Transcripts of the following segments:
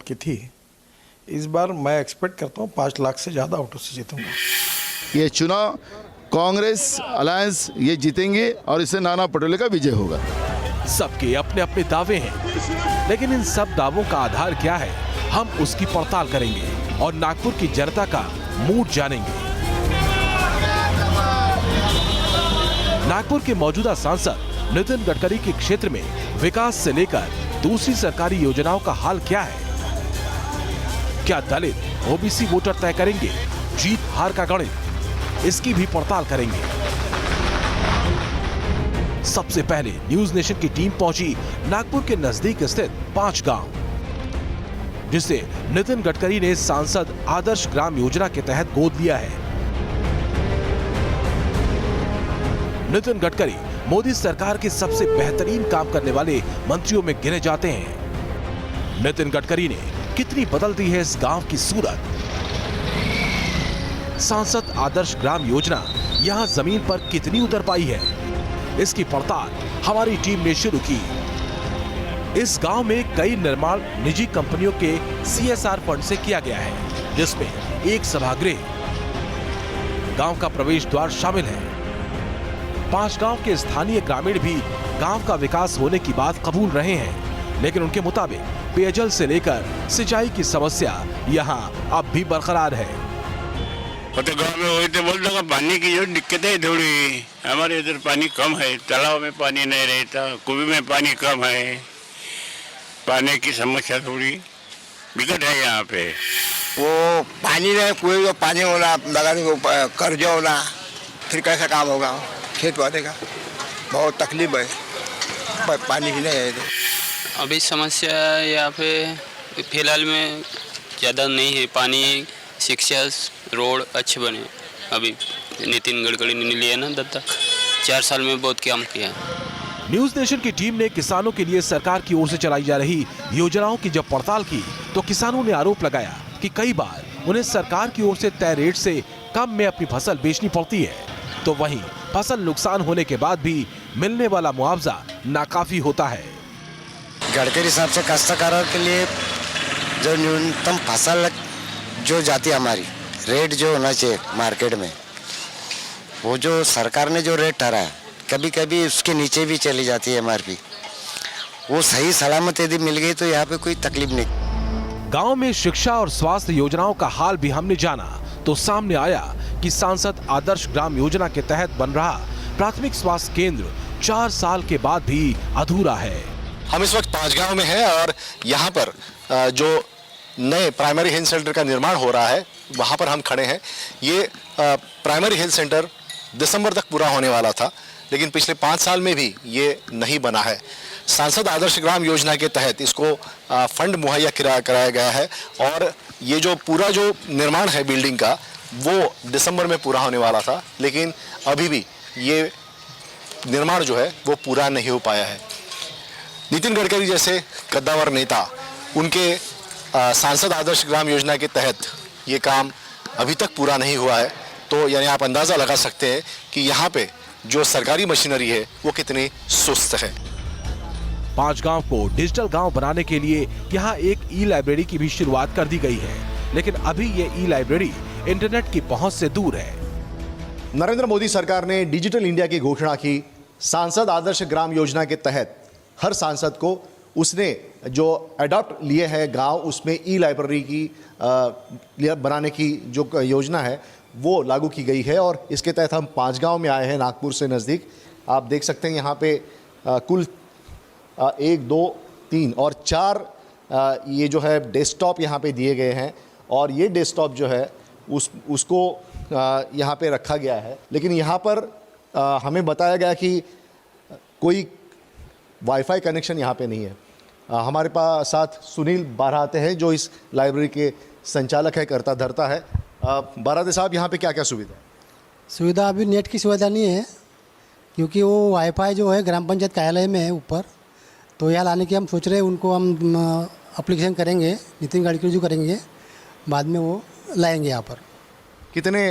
Vote की थी। इस बार मैं एक्सपेक्ट करता हूँ 5 लाख से ज़्यादा वोटों से जीतूंगा। ये चुनाव कांग्रेस अलायंस ये जीतेंगे और इससे नाना पटोले का विजय होगा। सबके अपने अपने दावे हैं, लेकिन इन सब दावों का आधार क्या है, हम उसकी पड़ताल करेंगे और नागपुर की जनता का मूड जानेंगे। नागपुर के मौजूदा सांसद नितिन गडकरी के क्षेत्र में विकास से लेकर दूसरी सरकारी योजनाओं का हाल क्या है? क्या दलित ओबीसी वोटर तय करेंगे जीत हार का गणित? इसकी भी पड़ताल करेंगे। सबसे पहले न्यूज नेशन की टीम पहुंची नागपुर के नजदीक स्थित 5 गांव, जिसे नितिन गडकरी ने सांसद आदर्श ग्राम योजना के तहत गोद लिया है। नितिन गडकरी मोदी सरकार के सबसे बेहतरीन काम करने वाले मंत्रियों में गिने जाते हैं। नितिन गडकरी ने कितनी बदल दी है इस गांव की सूरत। सांसद आदर्श ग्राम योजना यहां जमीन पर कितनी उतर पाई है, इसकी पड़ताल हमारी टीम ने शुरू की। इस गांव में कई निर्माण निजी कंपनियों के CSR फंड से किया गया है, जिसमें एक सभागृह, गांव का प्रवेश द्वार शामिल है। 5 गांव के स्थानीय ग्रामीण भी गांव का विकास होने की बात कबूल रहे हैं, लेकिन उनके मुताबिक पेयजल से लेकर सिंचाई की समस्या यहां अब भी बरकरार है। तो गाँव में वही तो बोल रहा, पानी की जो दिक्कत है थोड़ी, हमारे इधर पानी कम है, तालाब में पानी नहीं रहता, कुएं में पानी कम है, पानी की समस्या थोड़ी बिगड़ है यहाँ पे। वो पानी नहीं, कुएं में पानी होना, लगाने को कर्ज होना, फिर कैसा काम होगा खेत वाले का? बहुत तकलीफ है, पानी भी नहीं है इधर। अभी समस्या यहाँ पे फिलहाल में ज़्यादा नहीं है, पानी, शिक्षा, रोड अच्छे बने। अभी नितिन गडकरी ने लिया ना दत्ता, 4 साल में बहुत काम किया। न्यूज नेशन की टीम ने किसानों के लिए सरकार की ओर से चलाई जा रही योजनाओं की जब पड़ताल की, तो किसानों ने आरोप लगाया कि कई बार उन्हें सरकार की ओर से तय रेट से कम में अपनी फसल बेचनी पड़ती है, तो वहीं फसल नुकसान होने के बाद भी मिलने वाला मुआवजा नाकाफी होता है। गडकरी साहब से काश्तकारों के लिए जो न्यूनतम फसल जो जाती है, हमारी रेट जो होना चाहिए मार्केट में, वो जो सरकार ने जो रेट ठहराया, कभी कभी उसके नीचे भी चली जाती है MRP। वो सही सलामत यदि मिल गई तो यहाँ पे कोई तकलीफ नहीं। गांव में शिक्षा और स्वास्थ्य योजनाओं का हाल भी हमने जाना, तो सामने आया कि सांसद आदर्श ग्राम योजना के तहत बन रहा प्राथमिक स्वास्थ्य केंद्र 4 साल के बाद भी अधूरा है। हम इस वक्त 5 गांव में हैं और यहाँ पर जो नए प्राइमरी हेल्थ सेंटर का निर्माण हो रहा है, वहाँ पर हम खड़े हैं। ये प्राइमरी हेल्थ सेंटर दिसंबर तक पूरा होने वाला था, लेकिन पिछले 5 साल में भी ये नहीं बना है। सांसद आदर्श ग्राम योजना के तहत इसको फंड मुहैया कराया गया है और ये जो पूरा जो निर्माण है बिल्डिंग का, वो दिसंबर में पूरा होने वाला था, लेकिन अभी भी ये निर्माण जो है वो पूरा नहीं हो पाया है। नितिन गडकरी जैसे कद्दावर नेता, उनके सांसद आदर्श ग्राम योजना के तहत ये काम अभी तक पूरा नहीं हुआ है, तो यानी आप अंदाज़ा लगा सकते हैं कि यहाँ पे जो सरकारी मशीनरी है वो कितनी सुस्त है। 5 गांव को डिजिटल गांव बनाने के लिए यहाँ एक ई-लाइब्रेरी की भी शुरुआत कर दी गई है, लेकिन अभी ये ई-लाइब्रेरी इंटरनेट की पहुंच से दूर है। नरेंद्र मोदी सरकार ने डिजिटल इंडिया की घोषणा की। सांसद आदर्श ग्राम योजना के तहत हर सांसद को उसने जो अडॉप्ट लिए हैं गांव, उसमें ई-लाइब्रेरी की बनाने की जो योजना है वो लागू की गई है और इसके तहत हम 5 गांव में आए हैं नागपुर से नज़दीक। आप देख सकते हैं यहाँ पे कुल 1, 2, 3 और 4 ये जो है डेस्कटॉप यहाँ पे दिए गए हैं और ये डेस्कटॉप जो है उसको यहाँ पे रखा गया है, लेकिन यहाँ पर हमें बताया गया कि कोई वाईफाई कनेक्शन यहाँ पे नहीं है। हमारे पास साथ सुनील बारहाते हैं जो इस लाइब्रेरी के संचालक है, करता धरता है। बारहाते साहब, यहाँ पे क्या क्या सुविधा है? सुविधा अभी नेट की सुविधा नहीं है, क्योंकि वो वाईफाई जो है ग्राम पंचायत कार्यालय में है ऊपर, तो यहाँ लाने की हम सोच रहे हैं। उनको हम अप्लीकेशन करेंगे, नितिन गडकरी जो करेंगे, बाद में वो लाएंगे यहाँ पर। कितने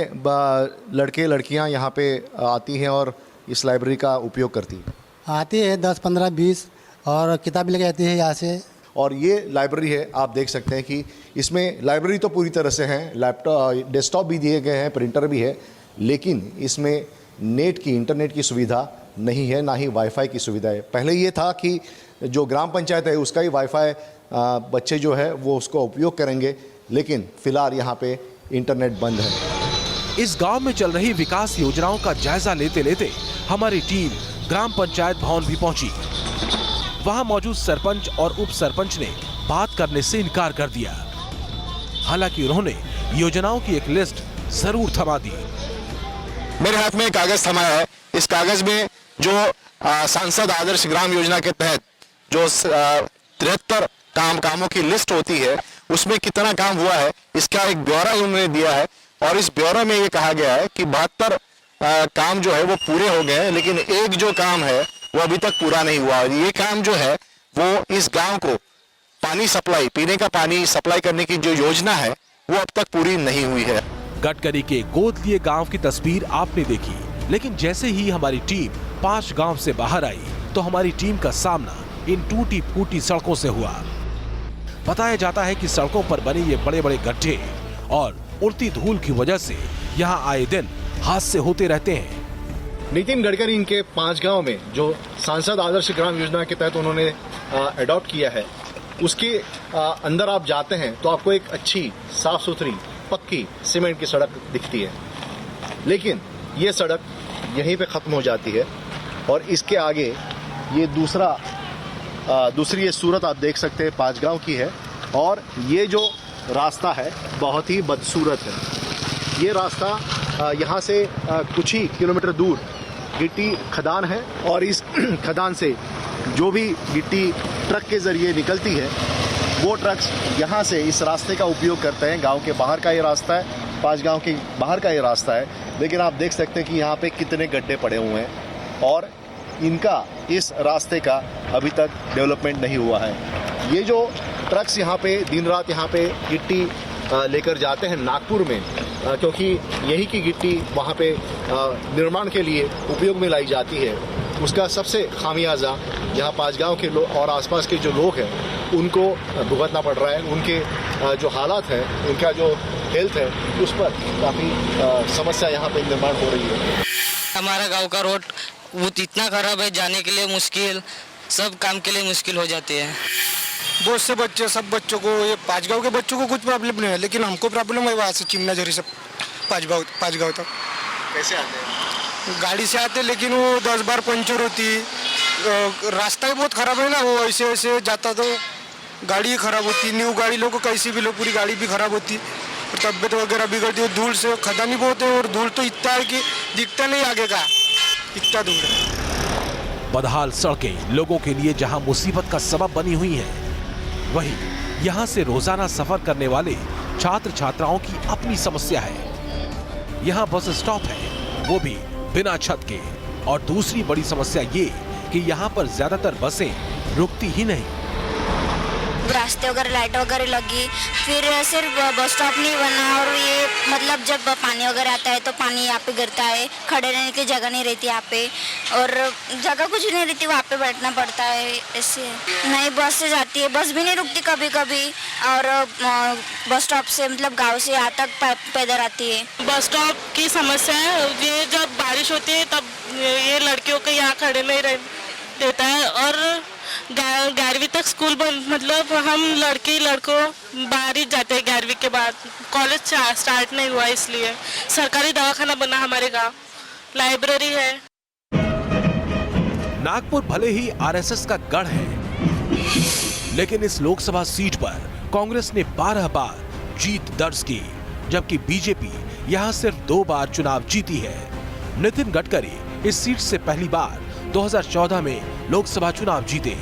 लड़के लड़कियाँ यहाँ पे आती हैं और इस लाइब्रेरी का उपयोग करती हैं? आती है 10, 15, 20 और किताब भी लेके आती है यहाँ से। और ये लाइब्रेरी है, आप देख सकते हैं कि इसमें लाइब्रेरी तो पूरी तरह से है, लैपटॉप डेस्कटॉप भी दिए गए हैं, प्रिंटर भी है, लेकिन इसमें नेट की इंटरनेट की सुविधा नहीं है, ना ही वाईफाई की सुविधा है। पहले ये था कि जो ग्राम पंचायत है उसका ही वाईफाई बच्चे जो है वो उसको उपयोग करेंगे, लेकिन फ़िलहाल यहाँ पे इंटरनेट बंद है। इस गांव में चल रही विकास योजनाओं का जायजा लेते लेते हमारी टीम ग्राम पंचायत भवन भी पहुंची। वहां मौजूद सरपंच और उप सरपंच ने बात करने से इनकार कर दिया। हालांकि उन्होंने योजनाओं की एक लिस्ट जरूर थमा दी। मेरे हाथ में कागज थमाया है। इस कागज में जो सांसद आदर्श ग्राम योजना के तहत जो 73 कामों की लिस्ट होती है उसमें कितना काम हुआ है इसका एक ब्यौरा उन्होंने दिया है। और इस ब्यौरे में ये कहा गया है कि 72 काम जो है वो पूरे हो गए हैं, लेकिन एक जो काम है वो अभी तक पूरा नहीं हुआ। और ये काम जो है वो इस गांव को पानी सप्लाई, पीने का पानी सप्लाई करने की जो योजना है वो अब तक पूरी नहीं हुई है। गडकरी के गोद लिए गांव की तस्वीर आपने देखी, लेकिन जैसे ही हमारी टीम 5 गांव से बाहर आई तो हमारी टीम का सामना इन टूटी फूटी सड़कों से हुआ। बताया जाता है कि सड़कों पर बने ये बड़े बड़े गड्ढे और उड़ती धूल की वजह से यहाँ आए दिन हादसे होते रहते हैं। नितिन गडकरी इनके 5 गांव में जो सांसद आदर्श ग्राम योजना के तहत उन्होंने अडॉप्ट किया है उसके अंदर आप जाते हैं तो आपको एक अच्छी साफ सुथरी पक्की सीमेंट की सड़क दिखती है, लेकिन ये सड़क यहीं पे ख़त्म हो जाती है और इसके आगे ये दूसरी ये सूरत आप देख सकते हैं 5 गांव की है। और ये जो रास्ता है बहुत ही बदसूरत है। ये रास्ता यहाँ से कुछ ही किलोमीटर दूर गिट्टी खदान है और इस खदान से जो भी गिट्टी ट्रक के ज़रिए निकलती है वो ट्रक्स यहाँ से इस रास्ते का उपयोग करते हैं। गांव के बाहर का ये रास्ता है, 5 गांव के बाहर का ये रास्ता है, लेकिन आप देख सकते हैं कि यहाँ पे कितने गड्ढे पड़े हुए हैं और इनका इस रास्ते का अभी तक डेवलपमेंट नहीं हुआ है। ये जो ट्रक्स यहाँ पे दिन रात यहाँ पे गिट्टी लेकर जाते हैं नागपुर में, क्योंकि यही की गिट्टी वहाँ पे निर्माण के लिए उपयोग में लाई जाती है, उसका सबसे खामियाजा यहाँ 5 गांव के लोग और आसपास के जो लोग हैं उनको भुगतना पड़ रहा है। उनके जो हालात हैं, उनका जो हेल्थ है उस पर काफ़ी समस्या यहाँ पे निर्माण हो रही है। हमारा गांव का रोड वो इतना खराब है, जाने के लिए मुश्किल, सब काम के लिए मुश्किल हो जाती है। बहुत से बच्चे, सब बच्चों को, ये 5 गांव के बच्चों को कुछ प्रॉब्लम नहीं है, लेकिन हमको प्रॉब्लम है वहाँ से चिमना झरी से 5 गांव तक। कैसे आते हैं? गाड़ी से आते, लेकिन वो 10 बार पंचर होती, रास्ता ही बहुत खराब है ना, वो ऐसे ऐसे जाता तो गाड़ी ही खराब होती, न्यू गाड़ी लोगों को कैसी भी लो पूरी गाड़ी भी खराब होती, तबियत वगैरह बिगड़ती है। धूल से खदानी बहुत है और धूल तो इतना है कि दिखता नहीं आगे का, इतना धूल है। बदहाल सड़कें लोगों के लिए जहां मुसीबत का सबब बनी हुई हैं, वहीं यहां से रोजाना सफर करने वाले छात्र छात्राओं की अपनी समस्या है। यहां बस स्टॉप है, वो भी बिना छत के, और दूसरी बड़ी समस्या ये कि यहां पर ज्यादातर बसें रुकती ही नहीं। रास्ते वगैरह लाइट वगैरह लगी, फिर सिर्फ बस स्टॉप नहीं बना, और ये मतलब जब पानी वगैरह आता है तो पानी यहाँ पे गिरता है, खड़े रहने की जगह नहीं रहती यहाँ पे, और जगह कुछ नहीं रहती, वहाँ पे बैठना पड़ता है। ऐसे नहीं बस से जाती है, बस भी नहीं रुकती कभी कभी, और बस स्टॉप से मतलब गांव से यहाँ तक पैदल आती है। बस स्टॉप की समस्या है, ये जब बारिश होती है तब ये लड़कियों को यहाँ खड़े नहीं रह देता है, और 11वीं तक स्कूल बंद, मतलब हम लड़कों बाहर ही जाते हैं 11वीं के बाद, कॉलेज स्टार्ट नहीं हुआ, इसलिए सरकारी दवाखाना बना हमारे गांव, लाइब्रेरी है। नागपुर भले ही आरएसएस का गढ़ है, लेकिन इस लोकसभा सीट पर कांग्रेस ने 12 बार जीत दर्ज की, जबकि बीजेपी यहां सिर्फ 2 बार चुनाव जीती है। नितिन गडकरी इस सीट से पहली बार 2014 में लोकसभा चुनाव जीते।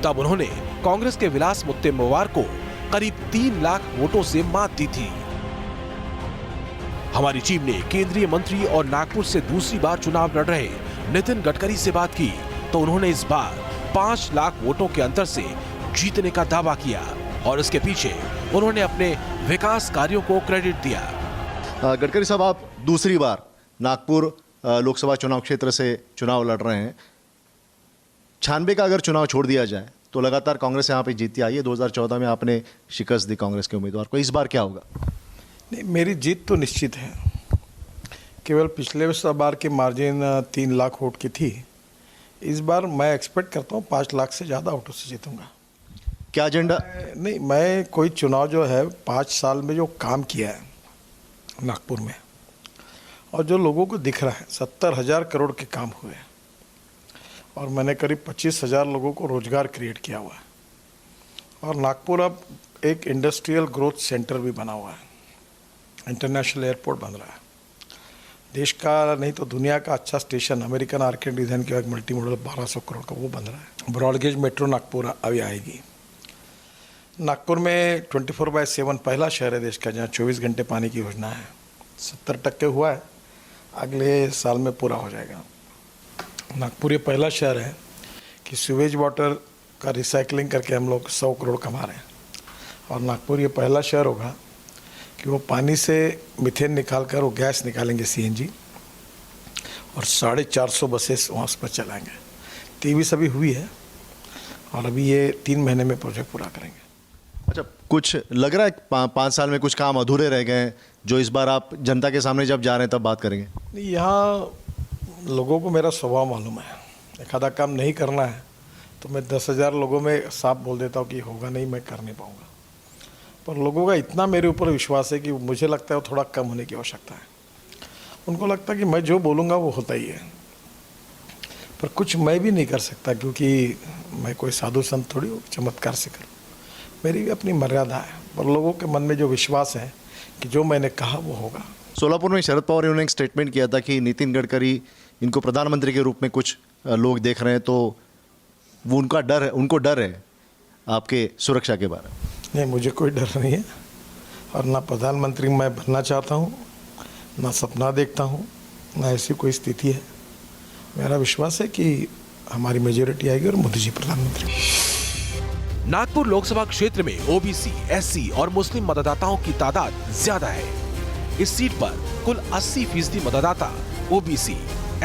तब उन्होंने कांग्रेस के विलास मुत्तेमवार को करीब 3 लाख वोटों से मात दी थी। हमारी टीम ने केंद्रीय मंत्री और नागपुर से दूसरी बार चुनाव लड़ रहे नितिन गडकरी से बात की, तो उन्होंने इस बार 5 लाख वोटों के अंतर से जीतने का दावा किया, और इसके पीछे उन्होंने अपने विकास कार्यों को क्रेडिट दिया। गडकरी साहब, आप दूसरी बार नागपुर लोकसभा चुनाव क्षेत्र से चुनाव लड़ रहे हैं। 96 का अगर चुनाव छोड़ दिया जाए तो लगातार कांग्रेस यहाँ पे जीतती आई है। 2014 में आपने शिकस्त दी कांग्रेस के उम्मीदवार को, इस बार क्या होगा? नहीं, मेरी जीत तो निश्चित है। केवल पिछले बार के मार्जिन 3 लाख वोट की थी। इस बार मैं एक्सपेक्ट करता हूँ 5 लाख से ज़्यादा वोटों से जीतूंगा। क्या एजेंडा? नहीं, मैं कोई चुनाव जो है 5 साल में जो काम किया है नागपुर में, और जो लोगों को दिख रहा है 70,000 करोड़ के काम हुए हैं, और मैंने करीब 25,000 लोगों को रोजगार क्रिएट किया हुआ है। और नागपुर अब एक इंडस्ट्रियल ग्रोथ सेंटर भी बना हुआ है, इंटरनेशनल एयरपोर्ट बन रहा है। देश का नहीं तो दुनिया का अच्छा स्टेशन अमेरिकन आर्किड डिज़ाइन के एक मल्टी मॉडल 1200 करोड़ का वो बन रहा है। ब्रॉडगेज मेट्रो नागपुर अभी आएगी। नागपुर में 24/7 पहला शहर है देश का जहाँ 24 घंटे पानी की योजना है। 70% हुआ है, अगले साल में पूरा हो जाएगा। नागपुर ये पहला शहर है कि सीवेज वाटर का रिसाइकलिंग करके हम लोग 100 करोड़ कमा रहे हैं। और नागपुर ये पहला शहर होगा कि वो पानी से मीथेन निकाल कर वो गैस निकालेंगे CNG, और 450 बसेस वहाँ पर चलाएंगे। TVS अभी हुई है और अभी ये 3 महीने में प्रोजेक्ट पूरा करेंगे। अच्छा, कुछ लग रहा है 5 साल में कुछ काम अधूरे रह गए हैं जो इस बार आप जनता के सामने जब जा रहे हैं तब बात करेंगे? नहीं, यहाँ लोगों को मेरा स्वभाव मालूम है। एक आधा काम नहीं करना है तो मैं 10,000 लोगों में साफ बोल देता हूँ कि होगा नहीं, मैं कर नहीं पाऊँगा। पर लोगों का इतना मेरे ऊपर विश्वास है कि मुझे लगता है वो थोड़ा कम होने की आवश्यकता है। उनको लगता है कि मैं जो बोलूँगा वो होता ही है, पर कुछ मैं भी नहीं कर सकता क्योंकि मैं कोई साधु संत थोड़ी हूँ चमत्कार से करूँ। मेरी भी अपनी मर्यादा है, पर लोगों के मन में जो विश्वास है कि जो मैंने कहा वो होगा। सोलापुर में शरद पवार ने एक स्टेटमेंट किया था कि नितिन गडकरी इनको प्रधानमंत्री के रूप में कुछ लोग देख रहे हैं, तो वो उनको डर है आपके सुरक्षा के बारे में। नहीं, मुझे कोई डर नहीं है, और ना प्रधानमंत्री मैं बनना चाहता हूँ, ना सपना देखता हूँ, ना ऐसी कोई स्थिति है। मेरा विश्वास है कि हमारी मेजॉरिटी आएगी और मोदी जी प्रधानमंत्री। नागपुर लोकसभा क्षेत्र में OBC, SC और मुस्लिम मतदाताओं की तादाद ज्यादा है। इस सीट पर कुल 80% मतदाता OBC,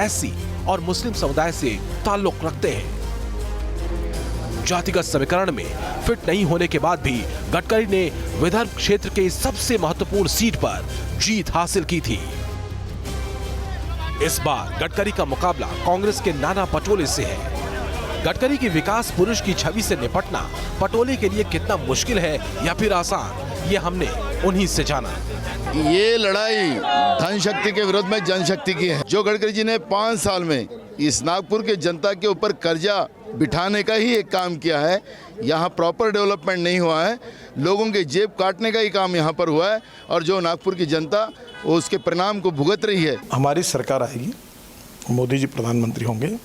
SC और मुस्लिम समुदाय से ताल्लुक रखते हैं। जातिगत समीकरण में फिट नहीं होने के बाद भी गडकरी ने विदर्भ क्षेत्र के सबसे महत्वपूर्ण सीट पर जीत हासिल की थी। इस बार गडकरी का मुकाबला कांग्रेस के नाना पटोले से है। गडकरी की विकास पुरुष की छवि से निपटना पटोले के लिए कितना मुश्किल है या फिर आसान, ये हमने उन्हीं से जाना। ये लड़ाई धन शक्ति के विरोध में जनशक्ति की है। जो गडकरी जी ने 5 साल में इस नागपुर के जनता के ऊपर कर्जा बिठाने का ही एक काम किया है। यहाँ प्रॉपर डेवलपमेंट नहीं हुआ है, लोगों के जेब काटने का ही काम यहाँ पर हुआ है, और जो नागपुर की जनता वो उसके परिणाम को भुगत रही है। हमारी सरकार आएगी, मोदी जी प्रधानमंत्री होंगे,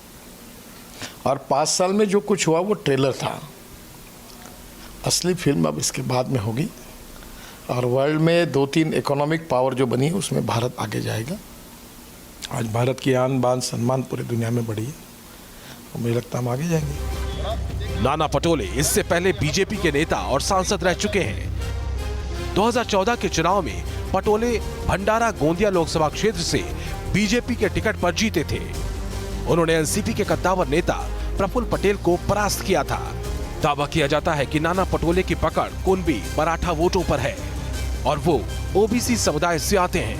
और 5 साल में जो कुछ हुआ वो ट्रेलर था। असली फिल्म अब इसके बाद में होगी, और वर्ल्ड में 2-3 इकोनॉमिक पावर जो बनी है उसमें भारत आगे जाएगा। आज भारत की आन बान सम्मान पूरी दुनिया में बढ़ी है, और मुझे लगता है हम आगे जाएंगे। नाना पटोले इससे पहले बीजेपी के नेता और सांसद रह चुके हैं। 2014 के चुनाव में पटोले भंडारा गोंदिया लोकसभा क्षेत्र से बीजेपी के टिकट पर जीते थे। उन्होंने एनसीपी के कद्दावर नेता प्रफुल्ल पटेल को परास्त किया था। दावा किया जाता है कि नाना पटोले की पकड़ कुनबी मराठा वोटों पर है, और वो OBC समुदाय से आते हैं।